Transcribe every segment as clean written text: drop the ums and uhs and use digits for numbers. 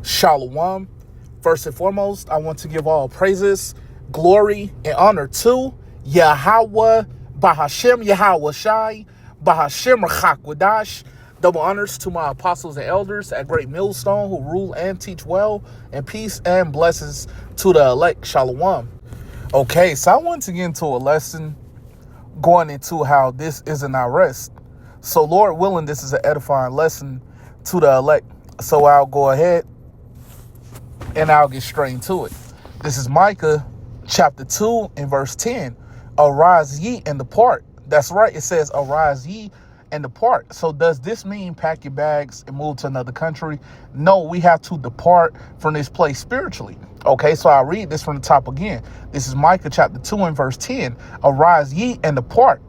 Shalom. First and foremost, I want to give all praises, glory, and honor to Yahweh, Bahashem Yahweh Shai, Bahashem Rachakwadash. Double honors to my apostles and elders at Great Millstone who rule and teach well, and peace and blessings to the elect. Shalom. Okay, so I want to get into a lesson going into how this isn't our rest. So Lord willing, this is an edifying lesson to the elect. So I'll go ahead and I'll get straight into it. This is Micah chapter 2 and verse 10. Arise ye and depart. That's right. It says arise ye and depart. So does this mean pack your bags and move to another country? No, we have to depart from this place spiritually. Okay, so I'll read this from the top again. This is Micah chapter 2 and verse 10. Arise ye and depart,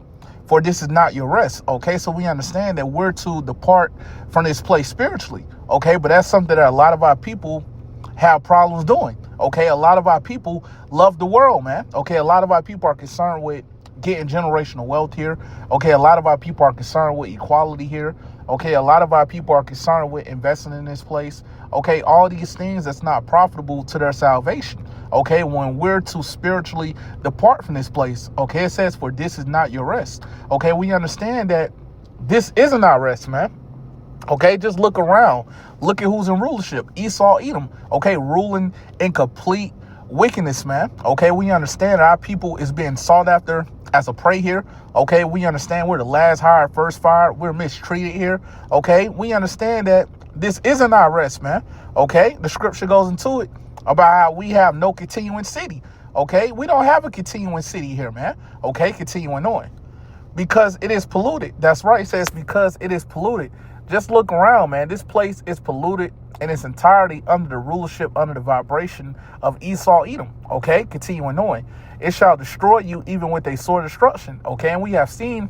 for this is not your rest. Okay, so we understand that we're to depart from this place spiritually. Okay, but that's something that a lot of our people have problems doing. Okay, a lot of our people love the world, man. Okay, a lot of our people are concerned with getting generational wealth here. Okay, a lot of our people are concerned with equality here. Okay, a lot of our people are concerned with investing in this place. Okay, all these things that's not profitable to their salvation. Okay, when we're to spiritually depart from this place, okay, it says, for this is not your rest. Okay, we understand that this isn't our rest, man. Okay, just look around. Look at who's in rulership. Esau, Edom. Okay, ruling in complete wickedness, man. Okay, we understand our people is being sought after as a prey here. Okay, we understand we're the last hired, first fired. We're mistreated here. Okay, we understand that this isn't our rest, man. Okay, the scripture goes into it about how we have no continuing city. Okay, we don't have a continuing city here, man. Okay, continuing on. Because it is polluted. That's right, it says because it is polluted. Just look around, man. This place is polluted in its entirety under the rulership, under the vibration of Esau, Edom. Okay, continuing on. It shall destroy you even with a sore destruction. Okay, and we have seen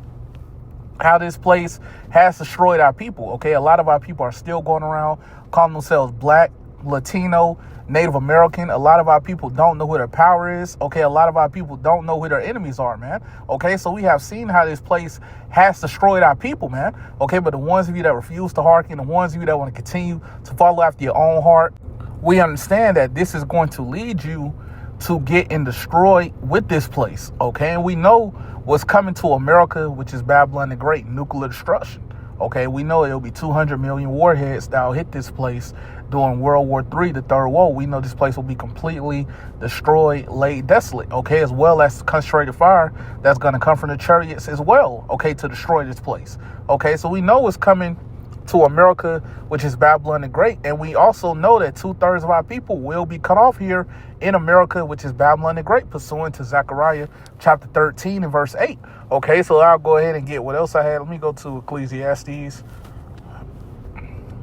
how this place has destroyed our people. Okay, a lot of our people are still going around calling themselves Black, Latino, Native American. A lot of our people don't know who their power is. Okay, a lot of our people don't know who their enemies are, man. Okay, so we have seen how this place has destroyed our people, man. Okay, but the ones of you that refuse to hearken, the ones of you that want to continue to follow after your own heart, we understand that this is going to lead you to get and destroy with this place. Okay, and we know what's coming to America, which is Babylon the Great, nuclear destruction. Okay, we know it'll be 200 million warheads that'll hit this place during World War III, the Third War. We know this place will be completely destroyed, laid desolate, okay, as well as concentrated fire that's going to come from the chariots as well, okay, to destroy this place. Okay, so we know what's coming to America, which is Babylon the Great, and we also know that 2/3 of our people will be cut off here in America, which is Babylon the Great, pursuant to Zechariah chapter 13 and verse 8. Okay, so I'll go ahead and get what else I had. Let me go to Ecclesiastes,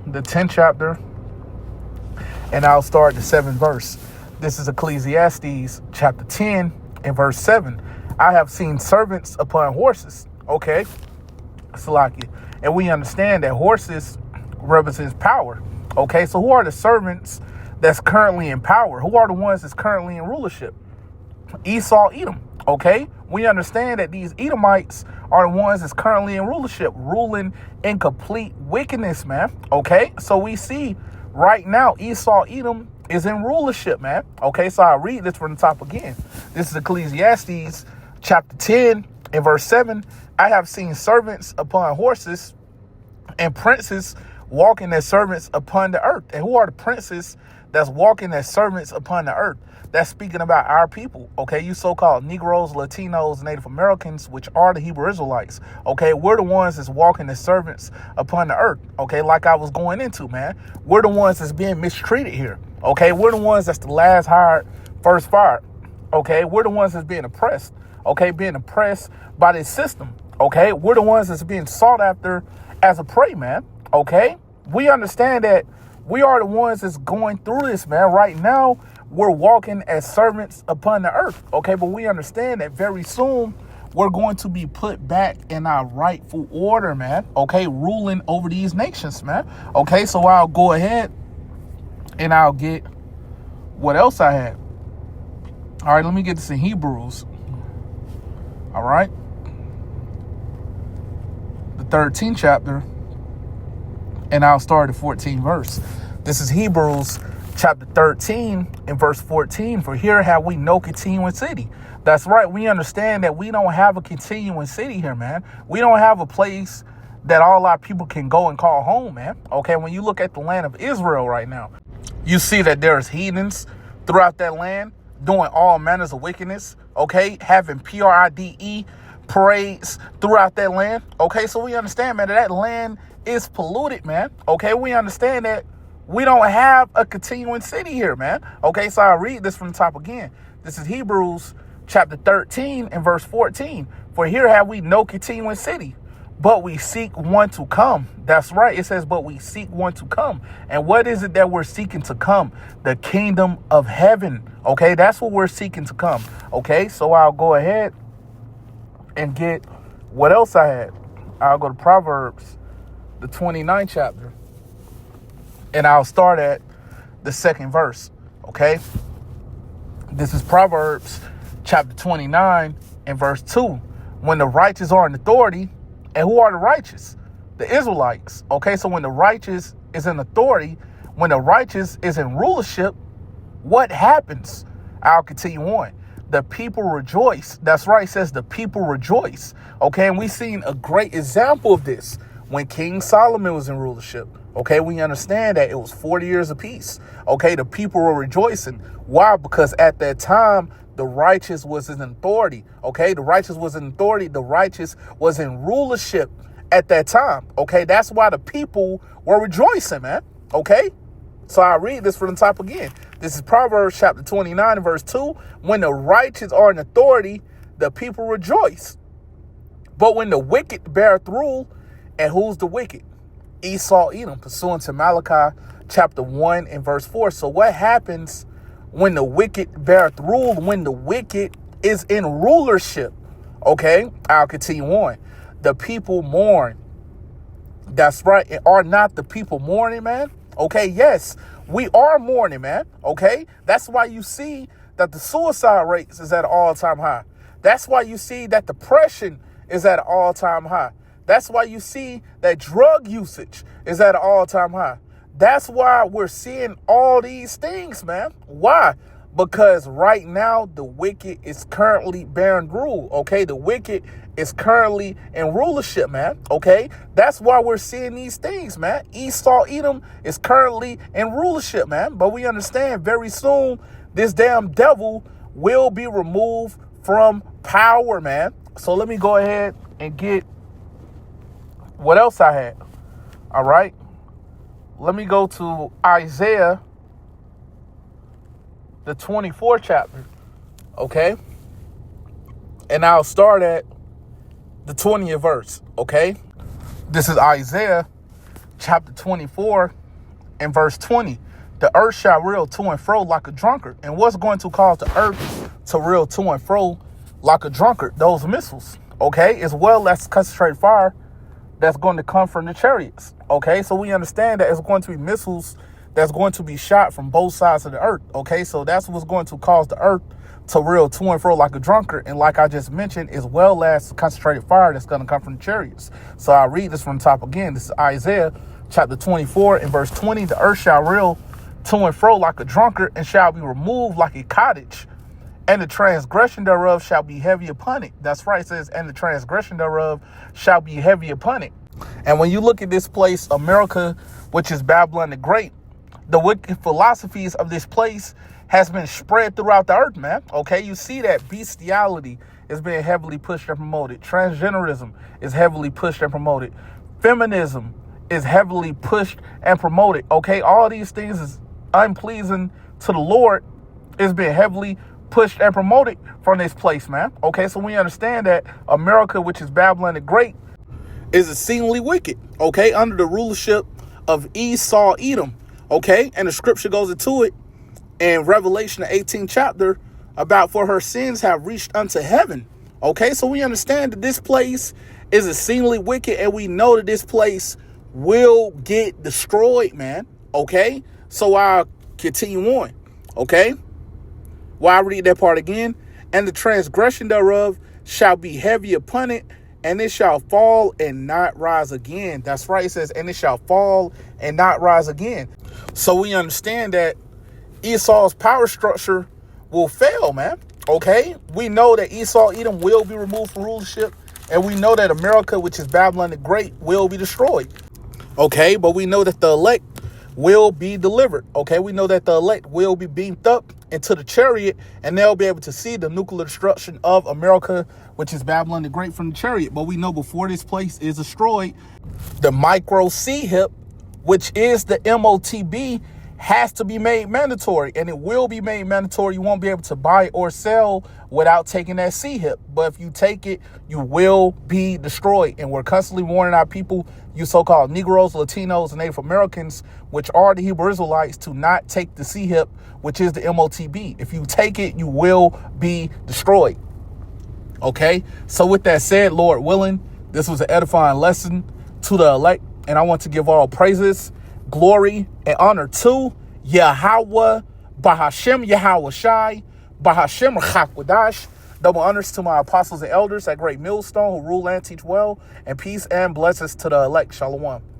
the 10th chapter, and I'll start the 7th verse. This is Ecclesiastes chapter 10 and verse 7. I have seen servants upon horses. Okay, Salakia. And we understand that horses represents power. Okay, so who are the servants that's currently in power? Who are the ones that's currently in rulership? Esau, Edom. Okay, we understand that these Edomites are the ones that's currently in rulership, ruling in complete wickedness, man. Okay, so we see right now Esau, Edom is in rulership, man. Okay, so I'll read this from the top again. This is Ecclesiastes chapter 10 and verse 7. I have seen servants upon horses and princes walking as servants upon the earth. And who are the princes that's walking as servants upon the earth? That's speaking about our people. Okay, you so-called Negroes, Latinos, Native Americans, which are the Hebrew Israelites. Okay, we're the ones that's walking as servants upon the earth. Okay, like I was going into, man. We're the ones that's being mistreated here. Okay, we're the ones that's the last hired, first fired. Okay, we're the ones that's being oppressed. Okay, being oppressed by this system. Okay, we're the ones that's being sought after as a prey, man. Okay, we understand that we are the ones that's going through this, man. Right now, we're walking as servants upon the earth. Okay, but we understand that very soon we're going to be put back in our rightful order, man. Okay, ruling over these nations, man. Okay, so I'll go ahead and I'll get what else I had. All right, let me get this in Hebrews. All right. The 13th chapter, and I'll start at 14th verse. This is Hebrews chapter 13 and verse 14. For here have we no continuing city. That's right. We understand that we don't have a continuing city here, man. We don't have a place that all our people can go and call home, man. Okay, when you look at the land of Israel right now, you see that there's heathens throughout that land doing all manners of wickedness, okay, having PRIDE parades throughout that land, okay? So we understand, man, that land is polluted, man, okay? We understand that we don't have a continuing city here, man, okay? So I'll read this from the top again. This is Hebrews chapter 13 and verse 14. For here have we no continuing city, but we seek one to come. That's right. It says, but we seek one to come. And what is it that we're seeking to come? The kingdom of heaven. Okay, that's what we're seeking to come. Okay, so I'll go ahead and get what else I had. I'll go to Proverbs, the 29th chapter. And I'll start at the second verse. Okay, this is Proverbs chapter 29 and verse 2. When the righteous are in authority, and who are the righteous? The Israelites. Okay, so when the righteous is in authority, when the righteous is in rulership, what happens? I'll continue on. The people rejoice. That's right, it says the people rejoice. Okay, and we've seen a great example of this when King Solomon was in rulership. Okay, we understand that it was 40 years of peace. Okay, the people were rejoicing. Why? Because at that time, the righteous was in authority. Okay, the righteous was in authority. The righteous was in rulership at that time. Okay, that's why the people were rejoicing, man. Okay, so I read this from the top again. This is Proverbs chapter 29 and verse 2. When the righteous are in authority, the people rejoice. But when the wicked beareth rule, and who's the wicked? Esau, Edom, pursuant to Malachi chapter 1 and verse 4. So what happens when the wicked beareth rule, when the wicked is in rulership? Okay, I'll continue on. The people mourn. That's right. And are not the people mourning, man? Okay, yes, we are mourning, man. Okay, that's why you see that the suicide rates is at an all-time high. That's why you see that depression is at an all-time high. That's why you see that drug usage is at an all-time high. That's why we're seeing all these things, man. Why? Because right now, the wicked is currently bearing rule, okay? The wicked is currently in rulership, man, okay? That's why we're seeing these things, man. Esau, Edom is currently in rulership, man. But we understand very soon this damn devil will be removed from power, man. So let me go ahead and get what else I had, all right? Let me go to Isaiah, the 24th chapter, okay? And I'll start at the 20th verse, okay? This is Isaiah chapter 24 and verse 20. The earth shall reel to and fro like a drunkard. And what's going to cause the earth to reel to and fro like a drunkard? Those missiles, okay? As well as concentrated fire that's going to come from the chariots, okay? So we understand that it's going to be missiles that's going to be shot from both sides of the earth, okay? So that's what's going to cause the earth to reel to and fro like a drunkard. And like I just mentioned, as well as concentrated fire that's going to come from the chariots. So I'll read this from the top again. This is Isaiah chapter 24 and verse 20. The earth shall reel to and fro like a drunkard, and shall be removed like a cottage, and the transgression thereof shall be heavy upon it. That's right, it says, and the transgression thereof shall be heavy upon it. And when you look at this place, America, which is Babylon the Great, the wicked philosophies of this place has been spread throughout the earth, man. Okay, you see that bestiality is being heavily pushed and promoted. Transgenderism is heavily pushed and promoted. Feminism is heavily pushed and promoted. Okay, all these things is unpleasing to the Lord, is being heavily pushed and promoted from this place, man. Okay, so we understand that America, which is Babylon the Great, is exceedingly wicked, okay, under the rulership of Esau, Edom, okay? And the scripture goes into it in Revelation, the 18th chapter, about for her sins have reached unto heaven, okay? So we understand that this place is exceedingly wicked, and we know that this place will get destroyed, man, okay? So I'll continue on, okay? Well, I read that part again. And the transgression thereof shall be heavy upon it, and it shall fall and not rise again. That's right, it says, and it shall fall and not rise again. So we understand that Esau's power structure will fail, man. Okay? We know that Esau, Edom will be removed from rulership. And we know that America, which is Babylon the Great, will be destroyed. Okay? But we know that the elect will be delivered. Okay? We know that the elect will be beamed up into the chariot, and they'll be able to see the nuclear destruction of America, which is Babylon the Great, from the chariot. But we know before this place is destroyed, the micro C-HIP, which is the MOTB, has to be made mandatory, and it will be made mandatory. You won't be able to buy or sell without taking that C-HIP. But if you take it, you will be destroyed. And we're constantly warning our people, you so-called Negroes, Latinos, and Native Americans, which are the Hebrew Israelites, to not take the C-HIP, which is the MOTB. If you take it, you will be destroyed. Okay? So with that said, Lord willing, this was an edifying lesson to the elect, and I want to give all praises, glory, and honor to Yahweh, Bahashem Yahweh Shai, Bahashem Chakwadash. Double honors to my apostles and elders at Great Millstone who rule and teach well, and peace and blessings to the elect. Shalom.